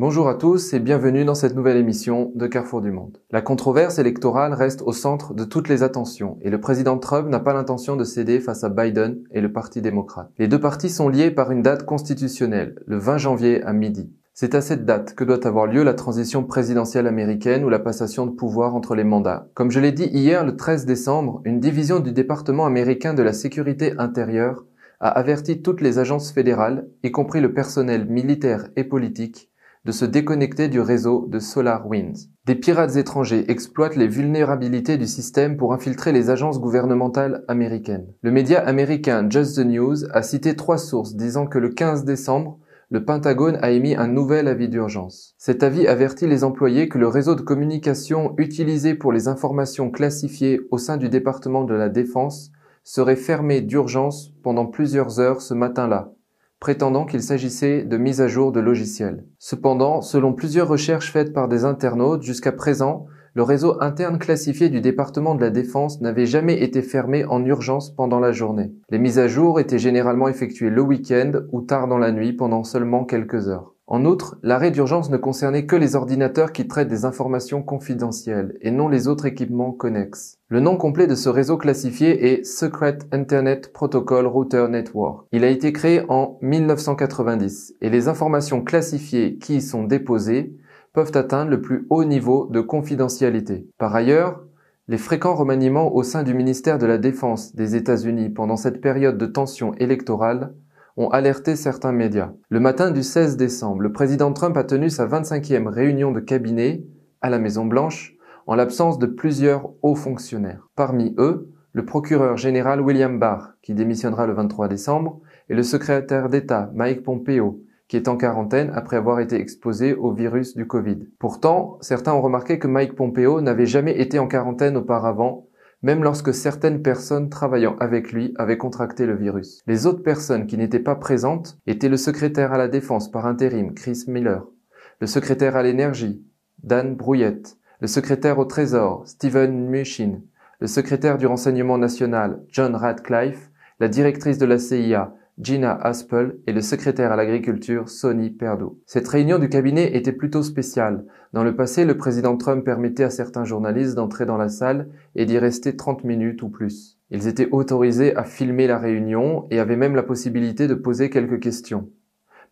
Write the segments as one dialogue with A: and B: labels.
A: Bonjour à tous et bienvenue dans cette nouvelle émission de Carrefour du Monde. La controverse électorale reste au centre de toutes les attentions et le président Trump n'a pas l'intention de céder face à Biden et le Parti démocrate. Les deux partis sont liés par une date constitutionnelle, le 20 janvier à midi. C'est à cette date que doit avoir lieu la transition présidentielle américaine ou la passation de pouvoir entre les mandats. Comme je l'ai dit hier, le 13 décembre, une division du département américain de la sécurité intérieure a averti toutes les agences fédérales, y compris le personnel militaire et politique, de se déconnecter du réseau de SolarWinds. Des pirates étrangers exploitent les vulnérabilités du système pour infiltrer les agences gouvernementales américaines. Le média américain Just the News a cité 3 sources disant que le 15 décembre, le Pentagone a émis un nouvel avis d'urgence. Cet avis avertit les employés que le réseau de communication utilisé pour les informations classifiées au sein du département de la Défense serait fermé d'urgence pendant plusieurs heures ce matin-là, prétendant qu'il s'agissait de mise à jour de logiciels. Cependant, selon plusieurs recherches faites par des internautes, jusqu'à présent, le réseau interne classifié du département de la Défense n'avait jamais été fermé en urgence pendant la journée. Les mises à jour étaient généralement effectuées le week-end ou tard dans la nuit pendant seulement quelques heures. En outre, l'arrêt d'urgence ne concernait que les ordinateurs qui traitent des informations confidentielles et non les autres équipements connexes. Le nom complet de ce réseau classifié est Secret Internet Protocol Router Network. Il a été créé en 1990 et les informations classifiées qui y sont déposées peuvent atteindre le plus haut niveau de confidentialité. Par ailleurs, les fréquents remaniements au sein du ministère de la Défense des États-Unis pendant cette période de tension électorale ont alerté certains médias. Le matin du 16 décembre, le président Trump a tenu sa 25e réunion de cabinet à la Maison-Blanche en l'absence de plusieurs hauts fonctionnaires. Parmi eux, le procureur général William Barr, qui démissionnera le 23 décembre, et le secrétaire d'État Mike Pompeo, qui est en quarantaine après avoir été exposé au virus du Covid. Pourtant, certains ont remarqué que Mike Pompeo n'avait jamais été en quarantaine auparavant, même lorsque certaines personnes travaillant avec lui avaient contracté le virus. Les autres personnes qui n'étaient pas présentes étaient le secrétaire à la Défense par intérim, Chris Miller, le secrétaire à l'énergie, Dan Brouillette, le secrétaire au Trésor, Steven Mnuchin, le secrétaire du renseignement national, John Ratcliffe, la directrice de la CIA, Gina Haspel, et le secrétaire à l'agriculture, Sonny Perdue. Cette réunion du cabinet était plutôt spéciale. Dans le passé, le président Trump permettait à certains journalistes d'entrer dans la salle et d'y rester 30 minutes ou plus. Ils étaient autorisés à filmer la réunion et avaient même la possibilité de poser quelques questions.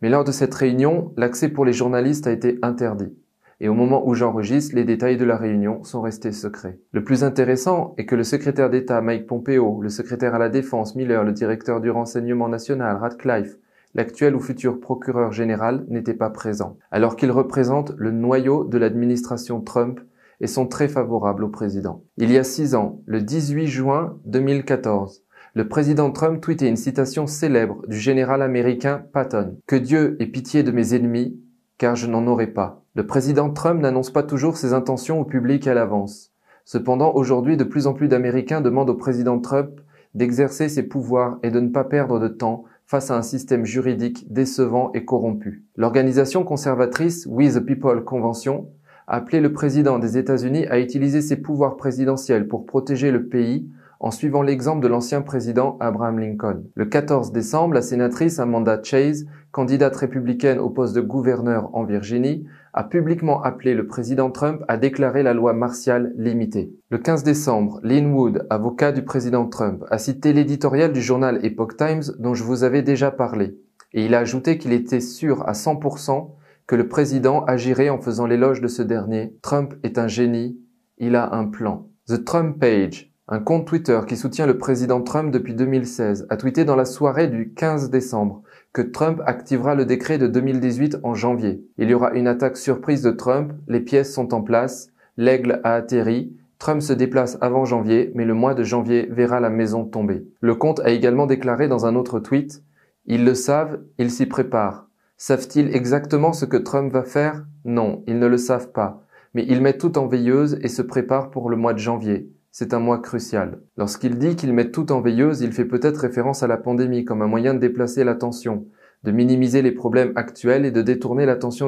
A: Mais lors de cette réunion, l'accès pour les journalistes a été interdit. Et au moment où j'enregistre, les détails de la réunion sont restés secrets. Le plus intéressant est que le secrétaire d'État Mike Pompeo, le secrétaire à la Défense Miller, le directeur du renseignement national Ratcliffe, l'actuel ou futur procureur général n'étaient pas présents, alors qu'ils représentent le noyau de l'administration Trump et sont très favorables au président. Il y a 6 ans, le 18 juin 2014, le président Trump tweetait une citation célèbre du général américain Patton. « Que Dieu ait pitié de mes ennemis, car je n'en aurai pas. » Le président Trump n'annonce pas toujours ses intentions au public à l'avance. Cependant, aujourd'hui, de plus en plus d'Américains demandent au président Trump d'exercer ses pouvoirs et de ne pas perdre de temps face à un système juridique décevant et corrompu. L'organisation conservatrice We the People Convention a appelé le président des États-Unis à utiliser ses pouvoirs présidentiels pour protéger le pays en suivant l'exemple de l'ancien président Abraham Lincoln. Le 14 décembre, la sénatrice Amanda Chase, candidate républicaine au poste de gouverneur en Virginie, a publiquement appelé le président Trump à déclarer la loi martiale limitée. Le 15 décembre, Lin Wood, avocat du président Trump, a cité l'éditorial du journal Epoch Times dont je vous avais déjà parlé, et il a ajouté qu'il était sûr à 100% que le président agirait en faisant l'éloge de ce dernier. Trump est un génie, il a un plan. The Trump Page, un compte Twitter qui soutient le président Trump depuis 2016, a tweeté dans la soirée du 15 décembre que Trump activera le décret de 2018 en janvier. Il y aura une attaque surprise de Trump, les pièces sont en place, l'aigle a atterri, Trump se déplace avant janvier, mais le mois de janvier verra la maison tomber. Le compte a également déclaré dans un autre tweet « Ils le savent, ils s'y préparent. Savent-ils exactement ce que Trump va faire? Non, ils ne le savent pas. Mais ils mettent tout en veilleuse et se préparent pour le mois de janvier. C'est un mois crucial. » Lorsqu'il dit qu'ils mettent tout en veilleuse, il fait peut-être référence à la pandémie comme un moyen de déplacer l'attention, de minimiser les problèmes actuels et de détourner l'attention